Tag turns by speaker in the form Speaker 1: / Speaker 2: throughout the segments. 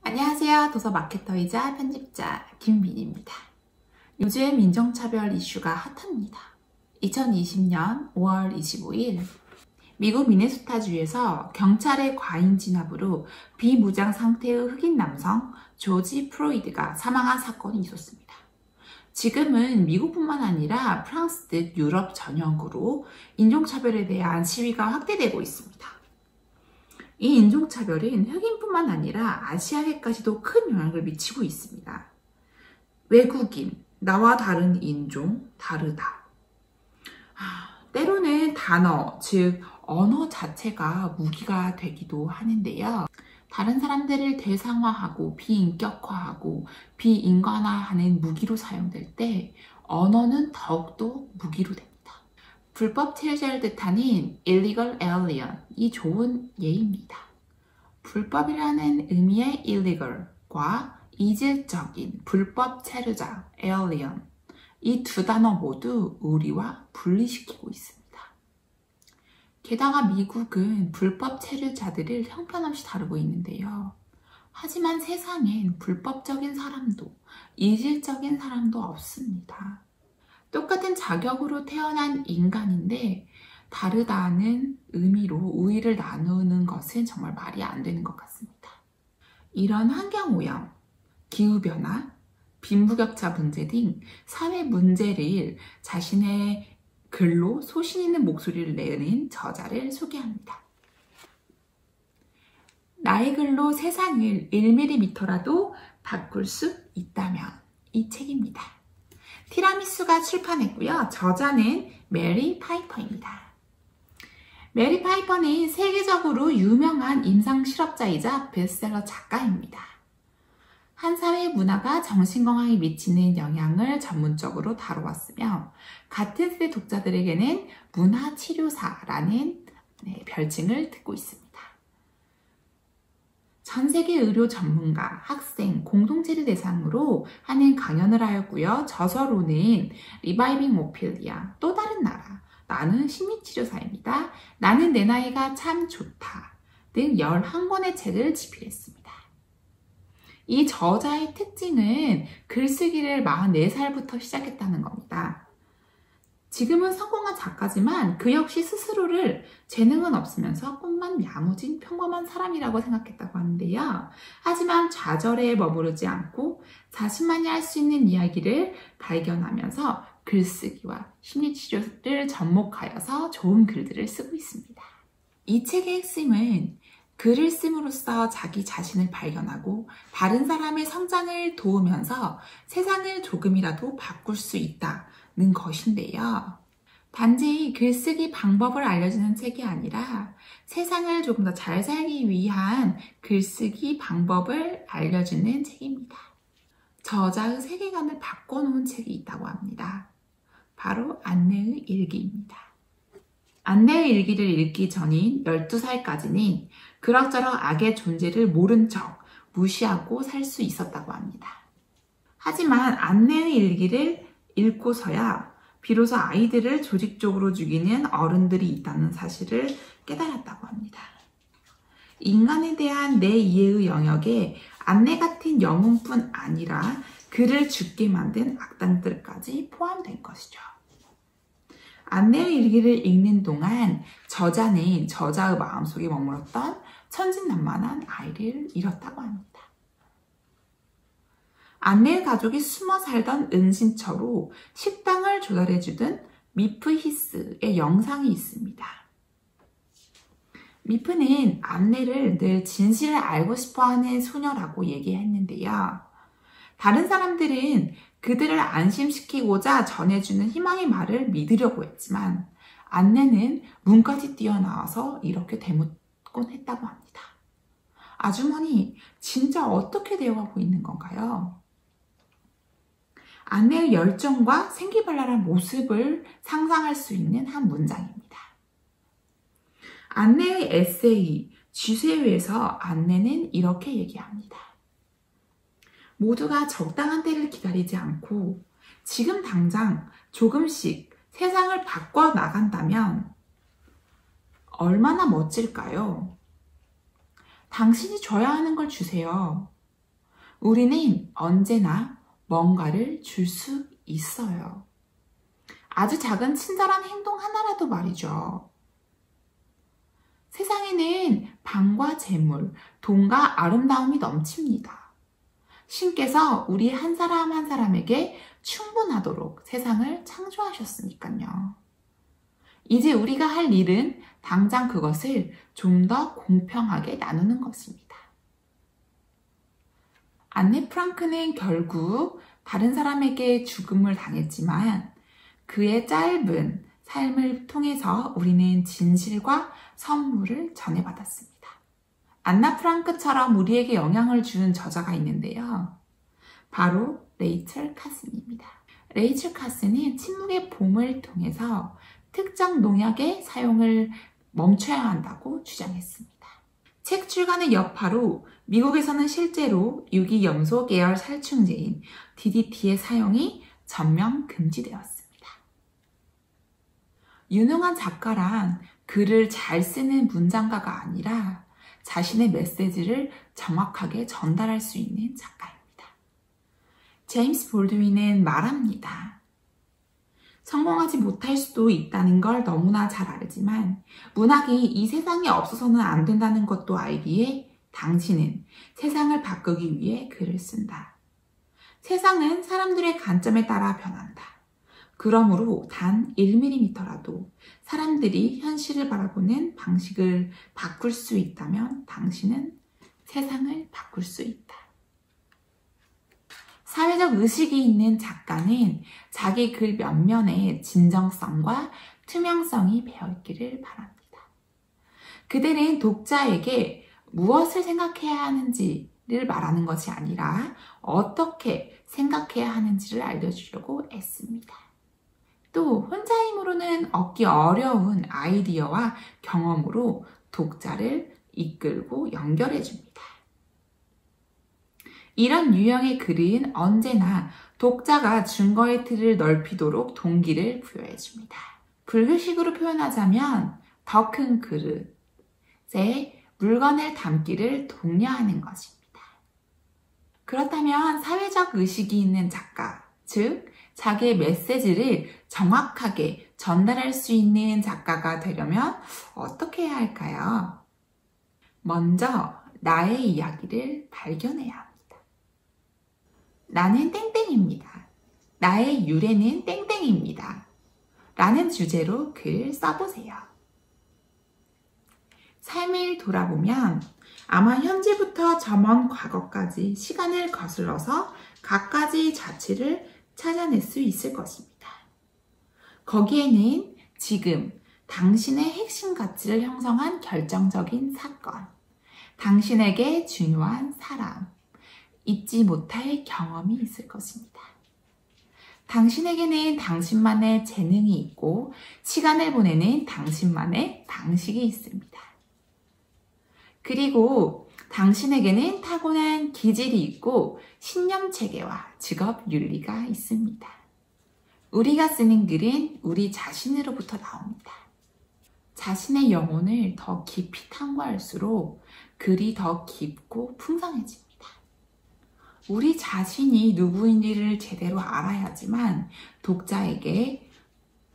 Speaker 1: 안녕하세요. 도서 마케터이자 편집자 김민희입니다. 요즘 인종차별 이슈가 핫합니다. 2020년 5월 25일 미국 미네소타주에서 경찰의 과잉 진압으로 비무장 상태의 흑인 남성 조지 플로이드가 사망한 사건이 있었습니다. 지금은 미국뿐만 아니라 프랑스 등 유럽 전역으로 인종차별에 대한 시위가 확대되고 있습니다. 이 인종차별은 흑인뿐만 아니라 아시아계까지도 큰 영향을 미치고 있습니다. 외국인, 나와 다른 인종, 다르다. 때로는 단어, 즉 언어 자체가 무기가 되기도 하는데요. 다른 사람들을 대상화하고 비인격화하고 비인간화하는 무기로 사용될 때 언어는 더욱더 무기로 됩니다. 불법 체류자를 뜻하는 illegal alien, 이 좋은 예입니다. 불법이라는 의미의 illegal과 이질적인 불법 체류자 alien, 이 두 단어 모두 우리와 분리시키고 있습니다. 게다가 미국은 불법 체류자들을 형편없이 다루고 있는데요. 하지만 세상엔 불법적인 사람도 이질적인 사람도 없습니다. 똑같은 자격으로 태어난 인간인데 다르다는 의미로 우위를 나누는 것은 정말 말이 안 되는 것 같습니다. 이런 환경오염, 기후변화, 빈부격차 문제 등 사회 문제를 자신의 글로 소신 있는 목소리를 내는 저자를 소개합니다. 나의 글로 세상을 1mm라도 바꿀 수 있다면, 이 책입니다. 티라미수가 출판했고요. 저자는 메리 파이퍼입니다. 메리 파이퍼는 세계적으로 유명한 임상실험자이자 베스트셀러 작가입니다. 한 사회 문화가 정신건강에 미치는 영향을 전문적으로 다루었으며 같은 세대 독자들에게는 문화치료사라는 별칭을 듣고 있습니다. 전 세계 의료 전문가, 학생, 공동체를 대상으로 하는 강연을 하였고요. 저서로는 리바이빙 오피리아, 또 다른 나라, 나는 심리치료사입니다. 나는 내 나이가 참 좋다 등 11권의 책을 집필했습니다. 이 저자의 특징은 글쓰기를 44살부터 시작했다는 겁니다. 지금은 성공한 작가지만 그 역시 스스로를 재능은 없으면서 꿈만 야무진 평범한 사람이라고 생각했다고 하는데요. 하지만 좌절에 머무르지 않고 자신만이 할 수 있는 이야기를 발견하면서 글쓰기와 심리치료를 접목하여서 좋은 글들을 쓰고 있습니다. 이 책의 핵심은 글을 씀으로써 자기 자신을 발견하고 다른 사람의 성장을 도우면서 세상을 조금이라도 바꿀 수 있다는 것인데요. 단지 글쓰기 방법을 알려주는 책이 아니라 세상을 조금 더 잘 살기 위한 글쓰기 방법을 알려주는 책입니다. 저자의 세계관을 바꿔놓은 책이 있다고 합니다. 바로 안내의 일기입니다. 안내의 일기를 읽기 전인 12살까지는 그럭저럭 악의 존재를 모른 척 무시하고 살 수 있었다고 합니다. 하지만 안내의 일기를 읽고서야 비로소 아이들을 조직적으로 죽이는 어른들이 있다는 사실을 깨달았다고 합니다. 인간에 대한 내 이해의 영역에 안내 같은 영웅뿐 아니라 그를 죽게 만든 악당들까지 포함된 것이죠. 안내의 일기를 읽는 동안 저자는 저자의 마음속에 머물렀던 천진난만한 아이를 잃었다고 합니다. 안내의 가족이 숨어 살던 은신처로 식당을 조달해주던 미프 히스의 영상이 있습니다. 미프는 안내를 늘 진실을 알고 싶어하는 소녀라고 얘기했는데요. 다른 사람들은 그들을 안심시키고자 전해주는 희망의 말을 믿으려고 했지만 안내는 문까지 뛰어나와서 이렇게 대묻곤 했다고 합니다. 아주머니, 진짜 어떻게 되어가고 있는 건가요? 안내의 열정과 생기발랄한 모습을 상상할 수 있는 한 문장입니다. 안내의 에세이, 쥐쇠회에서 안내는 이렇게 얘기합니다. 모두가 적당한 때를 기다리지 않고 지금 당장 조금씩 세상을 바꿔 나간다면 얼마나 멋질까요? 당신이 줘야 하는 걸 주세요. 우리는 언제나 뭔가를 줄 수 있어요. 아주 작은 친절한 행동 하나라도 말이죠. 세상에는 방과 재물, 돈과 아름다움이 넘칩니다. 신께서 우리 한 사람 한 사람에게 충분하도록 세상을 창조하셨으니까요. 이제 우리가 할 일은 당장 그것을 좀 더 공평하게 나누는 것입니다. 안네 프랑크는 결국 다른 사람에게 죽음을 당했지만 그의 짧은 삶을 통해서 우리는 진실과 선물을 전해받았습니다. 안나 프랑크처럼 우리에게 영향을 준 저자가 있는데요. 바로 레이첼 카슨입니다. 레이첼 카슨은 침묵의 봄을 통해서 특정 농약의 사용을 멈춰야 한다고 주장했습니다. 책 출간의 여파로 미국에서는 실제로 유기염소 계열 살충제인 DDT의 사용이 전면 금지되었습니다. 유능한 작가란 글을 잘 쓰는 문장가가 아니라 자신의 메시지를 정확하게 전달할 수 있는 작가입니다. 제임스 볼드윈은 말합니다. 성공하지 못할 수도 있다는 걸 너무나 잘 알지만 문학이 이 세상에 없어서는 안 된다는 것도 알기에 당신은 세상을 바꾸기 위해 글을 쓴다. 세상은 사람들의 관점에 따라 변한다. 그러므로 단 1mm라도 사람들이 현실을 바라보는 방식을 바꿀 수 있다면 당신은 세상을 바꿀 수 있다. 사회적 의식이 있는 작가는 자기 글 면면에 진정성과 투명성이 배어있기를 바랍니다. 그들은 독자에게 무엇을 생각해야 하는지를 말하는 것이 아니라 어떻게 생각해야 하는지를 알려주려고 애씁니다. 또 혼자 힘으로는 얻기 어려운 아이디어와 경험으로 독자를 이끌고 연결해 줍니다. 이런 유형의 글은 언제나 독자가 증거의 틀을 넓히도록 동기를 부여해 줍니다. 불교식으로 표현하자면 더 큰 그릇에 물건을 담기를 독려하는 것입니다. 그렇다면 사회적 의식이 있는 작가, 즉 자기의 메시지를 정확하게 전달할 수 있는 작가가 되려면 어떻게 해야 할까요? 먼저 나의 이야기를 발견해야 합니다. 나는 땡땡입니다. 나의 유래는 땡땡입니다. 라는 주제로 글 써보세요. 삶을 돌아보면 아마 현재부터 저 먼 과거까지 시간을 거슬러서 갖가지 자취를 찾아낼 수 있을 것입니다. 거기에는 지금 당신의 핵심 가치를 형성한 결정적인 사건, 당신에게 중요한 사람, 잊지 못할 경험이 있을 것입니다. 당신에게는 당신만의 재능이 있고 시간을 보내는 당신만의 방식이 있습니다. 그리고 당신에게는 타고난 기질이 있고 신념체계와 직업 윤리가 있습니다. 우리가 쓰는 글은 우리 자신으로부터 나옵니다. 자신의 영혼을 더 깊이 탐구할수록 글이 더 깊고 풍성해집니다. 우리 자신이 누구인지를 제대로 알아야지만 독자에게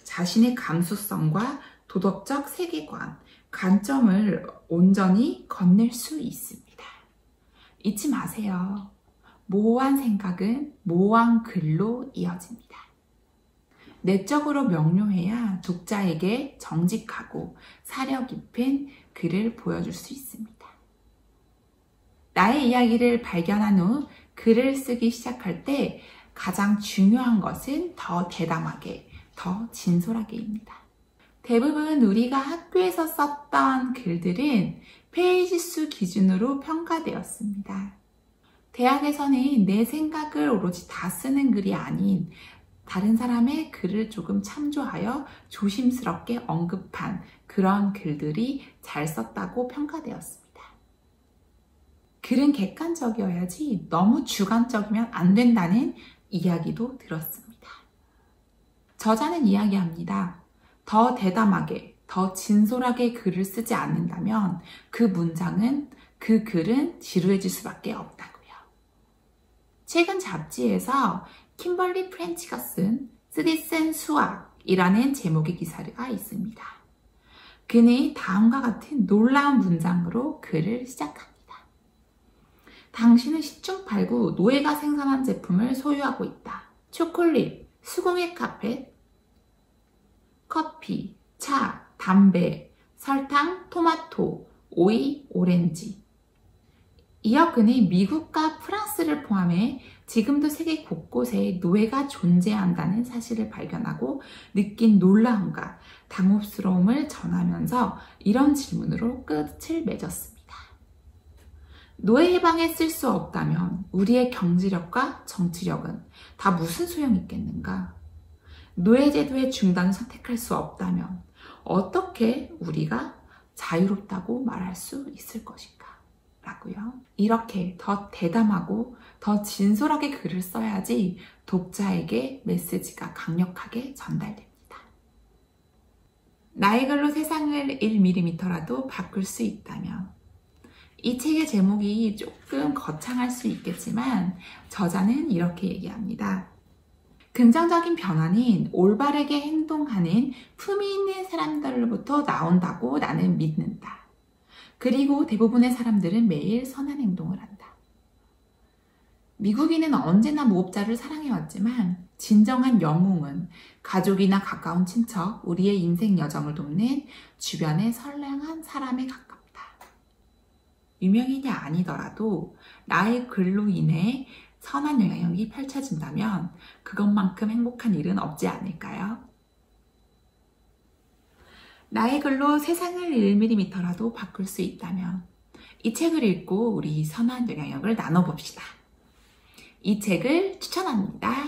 Speaker 1: 자신의 감수성과 도덕적 세계관, 관점을 온전히 건넬 수 있습니다. 잊지 마세요. 모호한 생각은 모호한 글로 이어집니다. 내적으로 명료해야 독자에게 정직하고 사려 깊은 글을 보여줄 수 있습니다. 나의 이야기를 발견한 후 글을 쓰기 시작할 때 가장 중요한 것은 더 대담하게, 더 진솔하게입니다. 대부분 우리가 학교에서 썼던 글들은 페이지 수 기준으로 평가되었습니다. 대학에서는 내 생각을 오로지 다 쓰는 글이 아닌 다른 사람의 글을 조금 참조하여 조심스럽게 언급한 그런 글들이 잘 썼다고 평가되었습니다. 글은 객관적이어야지 너무 주관적이면 안 된다는 이야기도 들었습니다. 저자는 이야기합니다. 더 대담하게, 더 진솔하게 글을 쓰지 않는다면 그 문장은, 그 글은 지루해질 수밖에 없다고요. 최근 잡지에서 킴벌리 프렌치가 쓴 쓰디센 수학이라는 제목의 기사가 있습니다. 그는 다음과 같은 놀라운 문장으로 글을 시작합니다. 당신은 시중팔구 노예가 생산한 제품을 소유하고 있다. 초콜릿, 수공예 카펫, 커피, 차, 담배, 설탕, 토마토, 오이, 오렌지. 이어 그는 미국과 프랑스를 포함해 지금도 세계 곳곳에 노예가 존재한다는 사실을 발견하고 느낀 놀라움과 당혹스러움을 전하면서 이런 질문으로 끝을 맺었습니다. 노예 해방에 쓸 수 없다면 우리의 경제력과 정치력은 다 무슨 소용이 있겠는가? 노예제도의 중단을 선택할 수 없다면 어떻게 우리가 자유롭다고 말할 수 있을 것인가? 라고요. 이렇게 더 대담하고 더 진솔하게 글을 써야지 독자에게 메시지가 강력하게 전달됩니다. 나의 글로 세상을 1mm라도 바꿀 수 있다면, 이 책의 제목이 조금 거창할 수 있겠지만 저자는 이렇게 얘기합니다. 긍정적인 변화는 올바르게 행동하는 품위 있는 사람들로부터 나온다고 나는 믿는다. 그리고 대부분의 사람들은 매일 선한 행동을 한다. 미국인은 언제나 무업자를 사랑해왔지만 진정한 영웅은 가족이나 가까운 친척, 우리의 인생 여정을 돕는 주변의 선량한 사람에 가깝다. 유명인이 아니더라도 나의 글로 인해 선한 영향력이 펼쳐진다면 그것만큼 행복한 일은 없지 않을까요? 나의 글로 세상을 1mm라도 바꿀 수 있다면 이 책을 읽고 우리 선한 영향력을 나눠봅시다. 이 책을 추천합니다.